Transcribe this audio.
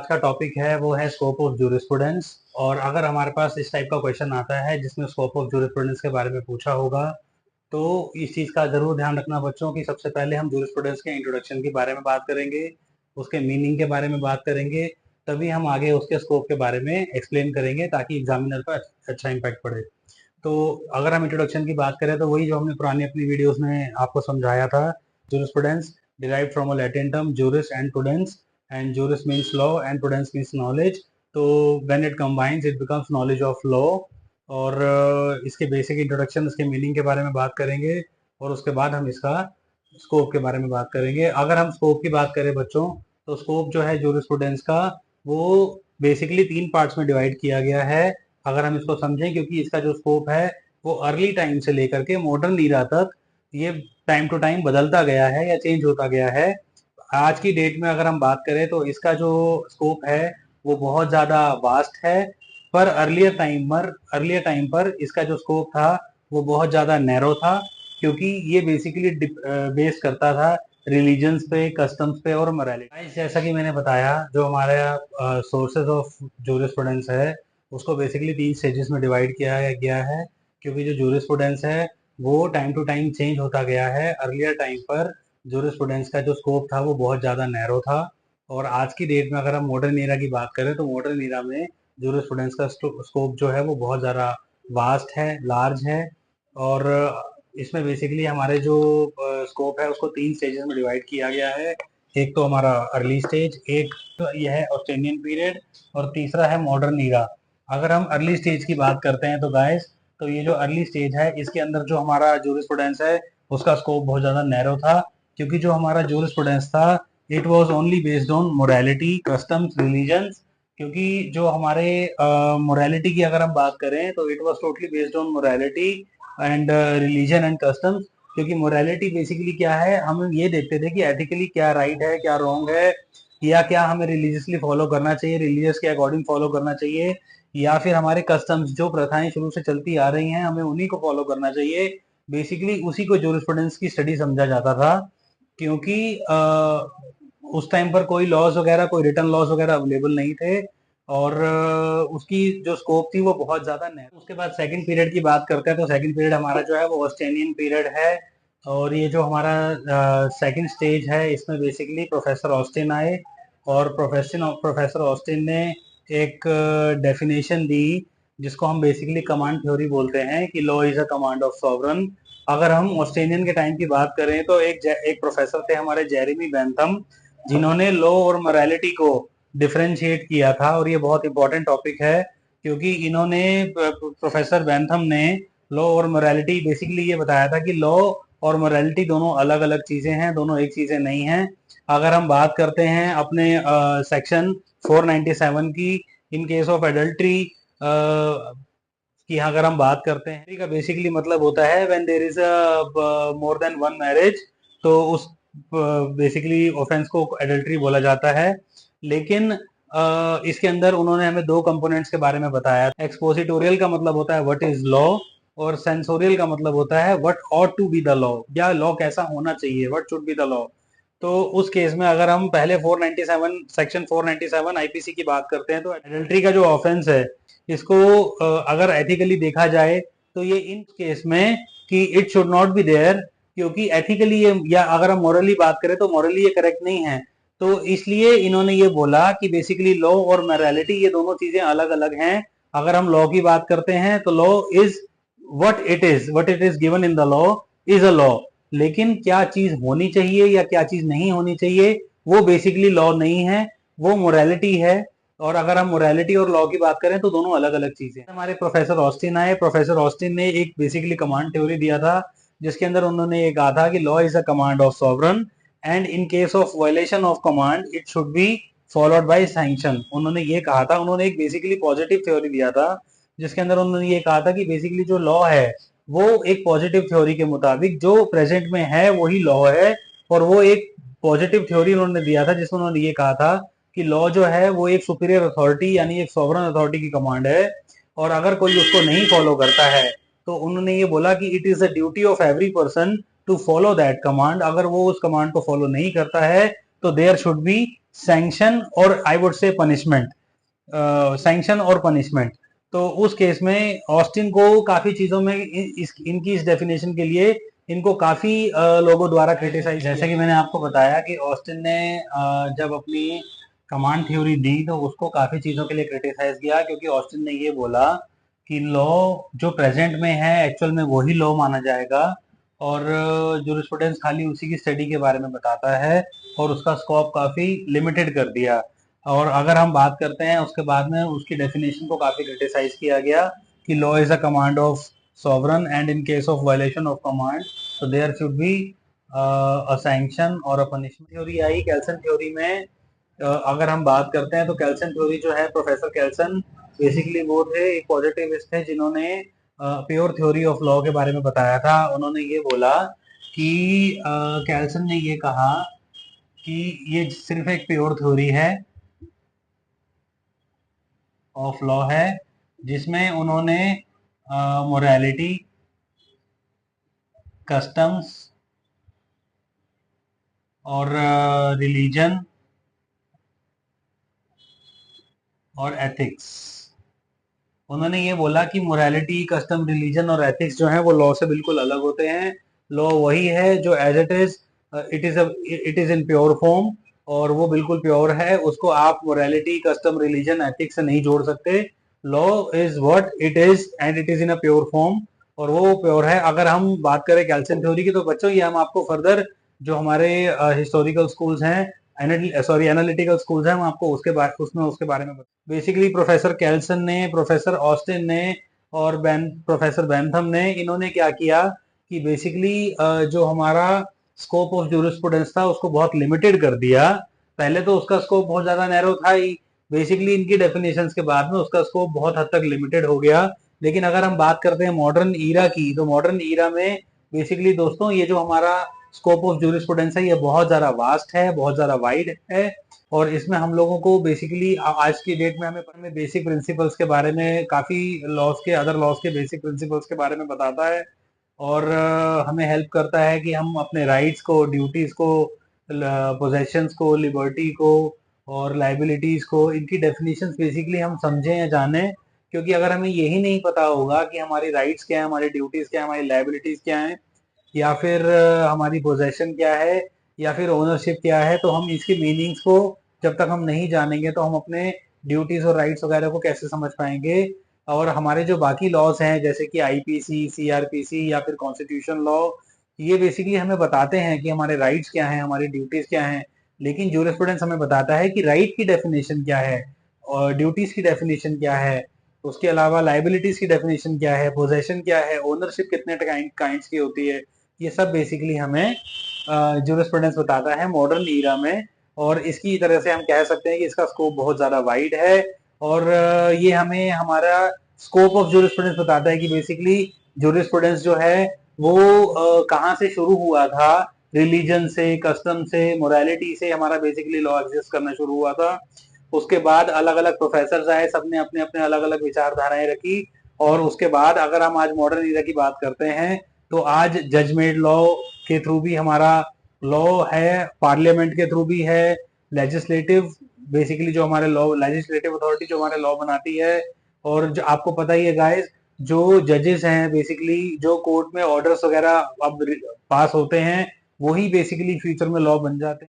आज का टॉपिक है वो है स्कोप ऑफ जूरिस्प्रूडेंस। और अगर हमारे पास इस टाइप का क्वेश्चन आता है जिसमें स्कोप ऑफ जूरिस्प्रूडेंस के बारे में पूछा होगा, तो इस चीज़ का ज़रूर ध्यान रखना बच्चों की सबसे पहले हम जूरिस्प्रूडेंस के इंट्रोडक्शन के बारे में बात करेंगे, उसके मीनिंग के बारे में बात करेंगे, तभी हम आगे उसके स्कोप के बारे में एक्सप्लेन करेंगे ताकि एग्जामिनर पर अच्छा इम्पैक्ट पड़े। तो अगर हम इंट्रोडक्शन की बात करें तो वही जो हमने पुरानी अपनी वीडियोस में आपको समझाया था। Jurisprudence derived from a Latin term juris and prudence, and juris means law and prudence means knowledge। तो when it combines it becomes knowledge of law। और इसके बेसिक इंट्रोडक्शन, इसके मीनिंग के बारे में बात करेंगे और उसके बाद हम इसका स्कोप के बारे में बात करेंगे। अगर हम स्कोप की बात करें बच्चों, तो स्कोप जो है जूरिस्प्रूडेंस का वो बेसिकली 3 पार्ट्स में डिवाइड किया गया है। अगर हम इसको समझें, क्योंकि इसका जो स्कोप है वो अर्ली टाइम से लेकर के मॉडर्न ईरा तक ये टाइम टू टाइम बदलता गया है या चेंज होता गया है। आज की डेट में अगर हम बात करें तो इसका जो स्कोप है वो बहुत ज़्यादा वास्ट है, पर अर्लियर टाइम पर इसका जो स्कोप था वो बहुत ज़्यादा नैरो था, क्योंकि ये बेसिकली बेस करता था रिलीजन्स पे, कस्टम्स पे और मोरालिटी। जैसा कि मैंने बताया, जो हमारा सोर्सेज ऑफ जूरिस्प्रूडेंस है उसको बेसिकली 3 स्टेजेस में डिवाइड किया गया है, क्योंकि जो जूरिस्प्रूडेंस है वो टाइम टू टाइम चेंज होता गया है। अर्लियर टाइम पर जूरिस्प्रूडेंस का जो स्कोप था वो बहुत ज़्यादा नैरो था, और आज की डेट में अगर हम मॉडर्न ईरा की बात करें तो मॉडर्न ईरा में जूरिस्प्रूडेंस का स्कोप जो है वो बहुत ज़्यादा वास्ट है, लार्ज है। और इसमें बेसिकली हमारे जो स्कोप है उसको 3 स्टेजेस में डिवाइड किया गया है। एक तो हमारा अर्ली स्टेज, एक तो ये है ऑस्ट्रेलियन पीरियड, और तीसरा है मॉडर्न ईरा। अगर हम अर्ली स्टेज की बात करते हैं तो गाइस, तो ये जो अर्ली स्टेज है इसके अंदर जो हमारा जूरिस्प्रूडेंस है उसका स्कोप बहुत ज़्यादा नैरो था, क्योंकि जो हमारा जूरिस्प्रूडेंस था it was only based on morality, customs, religions. क्योंकि जो हमारे मोरालिटी की अगर हम बात करें तो it was totally based on morality and religion and customs. क्योंकि मोरालिटी बेसिकली क्या है, हम ये देखते थे कि एथिकली क्या राइट है, क्या रॉन्ग है, या क्या हमें रिलीजियसली फॉलो करना चाहिए, रिलीजियस के अकॉर्डिंग फॉलो करना चाहिए, या फिर हमारे कस्टम्स जो प्रथाएं शुरू से चलती आ रही हैं हमें उन्हीं को फॉलो करना चाहिए। बेसिकली उसी को जूरिस्प्रूडेंस की स्टडी समझा जाता था, क्योंकि उस टाइम पर कोई लॉज वगैरह, कोई रिटर्न लॉज वगैरह अवेलेबल नहीं थे, और उसकी जो स्कोप थी वो बहुत ज़्यादा नहीं। उसके बाद सेकंड पीरियड की बात करते हैं तो सेकंड पीरियड हमारा जो है वो ऑस्ट्रेलियन पीरियड है। और ये जो हमारा सेकंड स्टेज है इसमें बेसिकली प्रोफेसर ऑस्टिन आए, और प्रोफेसर ऑस्टिन ने एक डेफिनेशन दी जिसको हम बेसिकली कमांड थ्योरी बोलते हैं, कि law is a command of sovereign. अगर हम ऑस्ट्रेलियन के टाइम की बात करें तो एक प्रोफेसर थे हमारे, जेरेमी बेंथम, जिन्होंने लॉ और मोरालिटी को डिफरेंशिएट किया था। और ये बहुत इंपॉर्टेंट टॉपिक है, क्योंकि इन्होंने, प्रोफेसर बेंथम ने लॉ और मोरालिटी बेसिकली ये बताया था कि लॉ और मोरालिटी दोनों अलग अलग चीजें हैं, दोनों एक चीजें नहीं हैं। अगर हम बात करते हैं अपने सेक्शन 497 की, इन केस ऑफ एडल्ट्री की अगर हम बात करते हैं, का बेसिकली मतलब होता है when there is a more than one marriage, तो उस बेसिकली ऑफेंस को एडल्ट्री बोला जाता है। लेकिन इसके अंदर उन्होंने हमें 2 कंपोनेंट्स के बारे में बताया। एक्सपोजिटोरियल का मतलब होता है व्हाट इज लॉ, और सेंसोरियल का मतलब होता है what ought to be the law, या लॉ कैसा होना चाहिए, what should be the law. तो उस केस में अगर हम पहले 497 सेक्शन 497 आईपीसी की बात करते हैं, तो एडल्ट्री का जो ऑफेंस है इसको अगर एथिकली देखा जाए तो ये इन केस में कि it should not be there, क्योंकि एथिकली ये, या अगर हम मॉरली बात करें तो मॉरली ये करेक्ट नहीं है। तो इसलिए इन्होंने ये बोला कि बेसिकली लॉ और मोरालिटी ये दोनों चीजें अलग अलग हैं। अगर हम लॉ की बात करते हैं तो law is what it is given in the law is a law, लेकिन क्या चीज होनी चाहिए या क्या चीज नहीं होनी चाहिए वो बेसिकली लॉ नहीं है, वो मोरालिटी है। और अगर हम मोरालिटी और लॉ की बात करें तो दोनों अलग अलग चीजें हैं। हमारे प्रोफेसर ऑस्टिन आए, प्रोफेसर ऑस्टिन ने एक बेसिकली कमांड थ्योरी दिया था, जिसके अंदर उन्होंने ये कहा था कि law is a command of sovereign, and in case of violation of command it should be followed by sanction. उन्होंने ये कहा था, उन्होंने एक बेसिकली पॉजिटिव थ्योरी दिया था, जिसके अंदर उन्होंने ये कहा था कि बेसिकली जो लॉ है वो एक पॉजिटिव थ्योरी के मुताबिक जो प्रेजेंट में है वही लॉ है। और वो एक पॉजिटिव थ्योरी उन्होंने दिया था जिसमें उन्होंने ये कहा था कि लॉ जो है वो एक सुपीरियर अथॉरिटी यानी एक सॉवरन अथॉरिटी की कमांड है, और अगर कोई उसको नहीं फॉलो करता है तो उन्होंने ये बोला कि it is the duty of every person to follow that command. अगर वो उस कमांड को फॉलो नहीं करता है तो देयर शुड बी सैंक्शन और I would say punishment, sanction और पनिशमेंट। तो उस केस में ऑस्टिन को काफी चीजों में इनकी इस डेफिनेशन के लिए इनको काफी लोगों द्वारा क्रिटिसाइज, जैसे कि मैंने आपको बताया कि ऑस्टिन ने जब अपनी कमांड थ्योरी दी तो उसको काफी चीजों के लिए क्रिटिसाइज किया, क्योंकि ऑस्टिन ने ये बोला कि लॉ जो प्रेजेंट में है एक्चुअल में वही लॉ माना जाएगा, और जूरिस्प्रूडेंस खाली उसी की स्टडी के बारे में बताता है, और उसका स्कोप काफी लिमिटेड कर दिया। और अगर हम बात करते हैं उसके बाद में उसकी डेफिनेशन को काफी क्रिटिसाइज किया गया कि law is a command of sovereign and in case of violation of command so there should be a sanction और a punishment। थ्योरी आई कैल्सन थ्योरी में। अगर हम बात करते हैं तो कैल्सन थ्योरी जो है, प्रोफेसर कैल्सन बेसिकली वो थे एक पॉजिटिविस्ट थे जिन्होंने प्योर थ्योरी ऑफ लॉ के बारे में बताया था। उन्होंने ये बोला कि कैल्सन ने ये कहा कि ये सिर्फ एक प्योर थ्योरी है ऑफ लॉ है, जिसमें उन्होंने मोरालिटी, कस्टम्स और रिलीजन और एथिक्स, उन्होंने ये बोला कि मोरालिटी, कस्टम, रिलीजन और एथिक्स जो है वो लॉ से बिल्कुल अलग होते हैं। लॉ वही है जो as it is, it is in pure form, और वो बिल्कुल प्योर है, उसको आप मोरालिटी, कस्टम, रिलीजन, एथिक्स से नहीं जोड़ सकते। Law is what it is and it is in a pure form, और वो प्योर है। अगर हम बात करें कैल्सन थ्योरी की तो बच्चों ये हम आपको फर्दर जो हमारे हिस्टोरिकल स्कूल्स हैं, एनालिटिकल स्कूल्स हैं, हम आपको उसके बारे में बेसिकली प्रोफेसर कैल्सन ने, प्रोफेसर ऑस्टिन ने और प्रोफेसर बैंथम ने, इन्होंने क्या किया कि बेसिकली जो हमारा स्कोप ऑफ जूरिस्प्रूडेंस था उसको बहुत लिमिटेड कर दिया। पहले तो उसका स्कोप बहुत ज्यादा नैरो था ही, बेसिकली इनकी डेफिनेशंस के बाद में उसका स्कोप बहुत हद तक लिमिटेड हो गया। लेकिन अगर हम बात करते हैं मॉडर्न ईरा की, तो मॉडर्न ईरा में बेसिकली दोस्तों ये जो हमारा स्कोप ऑफ जूरिस्प्रूडेंस है ये बहुत ज्यादा वास्ट है, बहुत ज्यादा वाइड है, और इसमें हम लोगों को बेसिकली आज की डेट में हमें बेसिक प्रिंसिपल्स के बारे में, काफी लॉज के, अदर लॉज के बेसिक प्रिंसिपल्स के बारे में बताता है, और हमें हेल्प करता है कि हम अपने राइट्स को, ड्यूटीज को, पोजेशंस को, लिबर्टी को और लाइबिलिटीज को, इनकी डेफिनेशंस बेसिकली हम समझें या जानें। क्योंकि अगर हमें यही नहीं पता होगा कि हमारी राइट्स क्या है, हमारी ड्यूटीज क्या है, हमारी लाइबिलिटीज क्या है, या फिर हमारी पोजेशन क्या है, या फिर ओनरशिप क्या है, तो हम इसकी मीनिंग्स को जब तक हम नहीं जानेंगे तो हम अपने ड्यूटीज और राइट्स वगैरह को कैसे समझ पाएंगे। और हमारे जो बाकी लॉज हैं जैसे कि आईपीसी, सीआरपीसी या फिर कॉन्स्टिट्यूशन लॉ, ये बेसिकली हमें बताते हैं कि हमारे राइट्स क्या हैं, हमारी ड्यूटीज क्या हैं। लेकिन जूरिस्प्रूडेंस हमें बताता है कि राइट की डेफिनेशन क्या है और ड्यूटीज की डेफिनेशन क्या है, उसके अलावा लाइबिलिटीज की डेफिनेशन क्या है, पोजेशन क्या है, ओनरशिप कितने काइंड्स की होती है, ये सब बेसिकली हमें जूरिस्प्रूडेंस बताता है मॉडर्न ईरा में। और इसकी तरह से हम कह सकते हैं कि इसका स्कोप बहुत ज्यादा वाइड है, और ये हमें हमारा स्कोप ऑफ जूरिस्प्रूडेंस बताता है कि बेसिकली जूरिस्प्रूडेंस जो है वो कहाँ से शुरू हुआ था। रिलीजन से, कस्टम से, मोरालिटी से हमारा बेसिकली लॉ एग्जिस्ट करना शुरू हुआ था। उसके बाद अलग अलग प्रोफेसर आए, सबने अपने अपने अलग अलग विचारधाराएं रखी, और उसके बाद अगर हम आज मॉडर्न ईरा की बात करते हैं तो आज जजमेंट लॉ के थ्रू भी हमारा लॉ है, पार्लियामेंट के थ्रू भी है, लेजिस्लेटिव, बेसिकली जो हमारे लॉ, लेजिस्लेटिव अथॉरिटी जो हमारे लॉ बनाती है। और जो आपको पता ही है गाइस, जो जजेस हैं बेसिकली, जो कोर्ट में ऑर्डर्स वगैरह अब पास होते हैं वही बेसिकली फ्यूचर में लॉ बन जाते हैं।